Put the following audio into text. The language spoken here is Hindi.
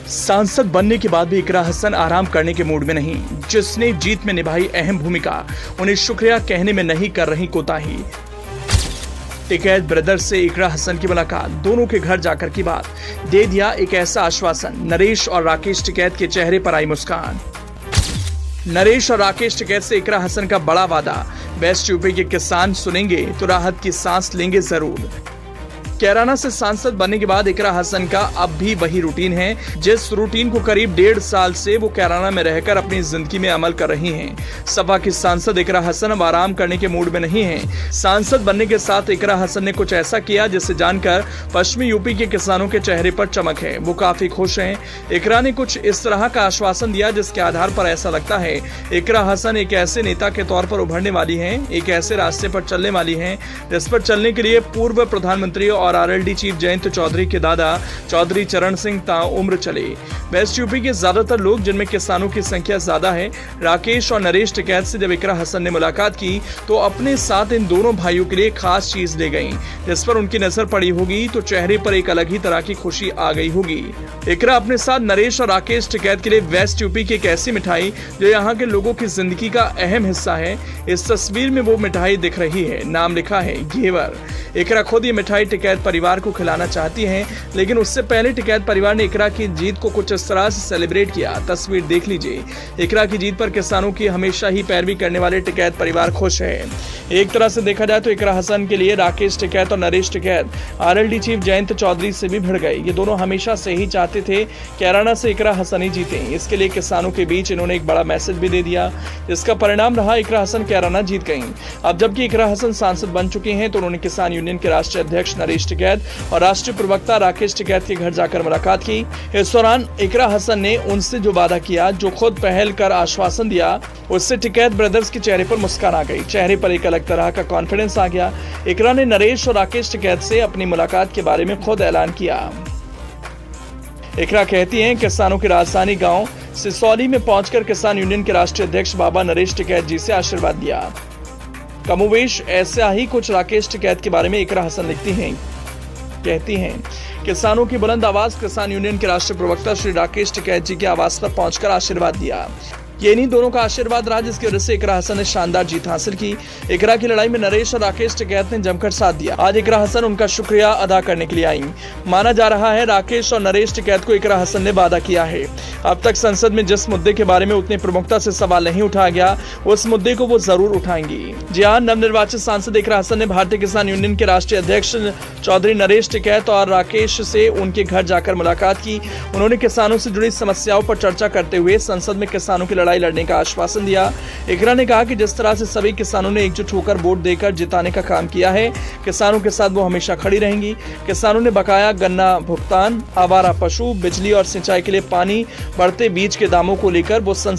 सांसद बनने के बाद भी इकरा हसन आराम करने के मूड में नहीं। जिसने जीत में निभाई अहम भूमिका, उन्हें शुक्रिया कहने में नहीं कर रही कोताही। टिकैत ब्रदर्स से इकरा हसन की मुलाकात, दोनों के घर जाकर की बात, दे दिया एक ऐसा आश्वासन। नरेश और राकेश टिकैत के चेहरे पर आई मुस्कान। नरेश और राकेश टिकैत से इकरा हसन का बड़ा वादा, वेस्ट यूपी के किसान सुनेंगे तो राहत की सांस लेंगे जरूर। कैराना से सांसद बनने के बाद इकरा हसन का अब भी वही रूटीन है, जिस रूटीन को करीब 1.5 साल से वो कैराना में रहकर अपनी जिंदगी में अमल कर रही हैं। सपा की सांसद इकरा हसन अब आराम करने के मूड में नहीं है। सांसद बनने के साथ इकरा हसन ने कुछ ऐसा किया जिसे जानकर पश्चिमी यूपी के किसानों के चेहरे पर चमक है। वो काफी खुश हैं। इकरा ने कुछ इस तरह का आश्वासन दिया जिसके आधार पर ऐसा लगता है इकरा हसन एक ऐसे नेता के तौर पर उभरने वाली है, एक ऐसे रास्ते पर चलने वाली है जिस पर चलने के लिए पूर्व प्रधानमंत्री और आरएलडी चीफ जयंत चौधरी के दादा चौधरी चरण सिंह ताउम्र चले। वेस्ट यूपी के ज्यादातर लोग, जिनमें किसानों की संख्या ज्यादा है, राकेश और नरेश टिकैत से जब इकरा हसन ने मुलाकात की तो अपने साथ इन दोनों भाइयों के लिए खास चीज ले गईं, जिस पर उनकी नजर पड़ी होगी तो चेहरे पर एक अलग ही तरह की खुशी आ गई होगी। इकरा अपने साथ नरेश और राकेश टिकैत के लिए वेस्ट यूपी की एक ऐसी मिठाई जो यहाँ के लोगों की जिंदगी का अहम हिस्सा है। इस तस्वीर में वो मिठाई दिख रही है, नाम लिखा है घेवर। इकरा खुद ये मिठाई टिकैत परिवार को खिलाना चाहती हैं, लेकिन उससे पहले टिकैत परिवार ने इकरा की जीत को कुछ इस तरह से सेलिब्रेट किया। तस्वीर देख लीजिए। इकरा की जीत पर किसानों की हमेशा ही पैरवी करने वाले टिकैत परिवार खुश है। एक तरह से देखा जाए तो इकरा हसन के लिए राकेश टिकैत और नरेश टिकैत आरएलडी चीफ जयंत चौधरी से भी भिड़ गए। ये दोनों हमेशा से ही चाहते थे कैराना से इकरा हसन ही जीते। इसके लिए किसानों के बीच इन्होंने एक बड़ा मैसेज भी दे दिया, जिसका परिणाम रहा इकरा हसन कैराना जीत गई। अब जबकि इकरा हसन सांसद बन चुकी हैं तो उन्होंने किसान यूनियन के राष्ट्रीय अध्यक्ष नरेश टिकैत और राष्ट्रीय प्रवक्ता राकेश टिकैत के घर जाकर मुलाकात की। इस दौरान इकरा हसन ने उनसे जो वादा किया, जो खुद पहल कर आश्वासन दिया, उससे टिकैत ब्रदर्स के चेहरे पर मुस्कान आ गई। चेहरे पर एक अलग तरह का कॉन्फिडेंस आ गया। इकरा ने नरेश और राकेश टिकैत से अपनी मुलाकात के बारे में खुद ऐलान किया। इकरा कहती हैं, किसानों की राजधानी गांव सिसौली में पहुंचकर किसान यूनियन के राष्ट्रीय अध्यक्ष बाबा नरेश टिकैत जी से आशीर्वाद दिया। कमोवेश ऐसा ही कुछ राकेश टिकैत के बारे में इकरा हसन लिखती हैं। कहती हैं, किसानों की बुलंद आवाज किसान यूनियन के राष्ट्रीय प्रवक्ता श्री राकेश टिकैत जी के आवास पर पहुंचकर आशीर्वाद दिया। ये इन्हीं दोनों का आशीर्वाद रहा जिसकी वजह से इकरा हसन ने शानदार जीत हासिल की। इकरा की लड़ाई में नरेश और राकेश टिकैत ने जमकर साथ दिया। आज इकरा हसन उनका शुक्रिया अदा करने के लिए आई। माना जा रहा है राकेश और नरेश टिकैत को इकरा हसन ने वादा किया है। अब तक संसद में जिस मुद्दे के बारे में उतनी प्रमुखता से सवाल नहीं उठाया गया, उस मुद्दे को वो जरूर उठाएंगी। जी हाँ, नवनिर्वाचित सांसद इकरा हसन ने भारतीय किसान यूनियन के राष्ट्रीय अध्यक्ष चौधरी नरेश टिकैत और राकेश से उनके घर जाकर मुलाकात की। उन्होंने किसानों से जुड़ी समस्याओं पर चर्चा करते हुए संसद में किसानों की लड़ाई लड़ने का आश्वासन दिया। इकरा ने कहा कि जिस तरह से सभी किसानों ने एकजुट होकर वोट देकर जिताने का काम किया है, किसानों के साथ वो हमेशा खड़ी रहेंगी। किसानों ने बकाया गन्ना भुगतान, आवारा पशु, बिजली और सिंचाई के लिए पानी, बढ़ते बीज के दामों को लेकर वो संसद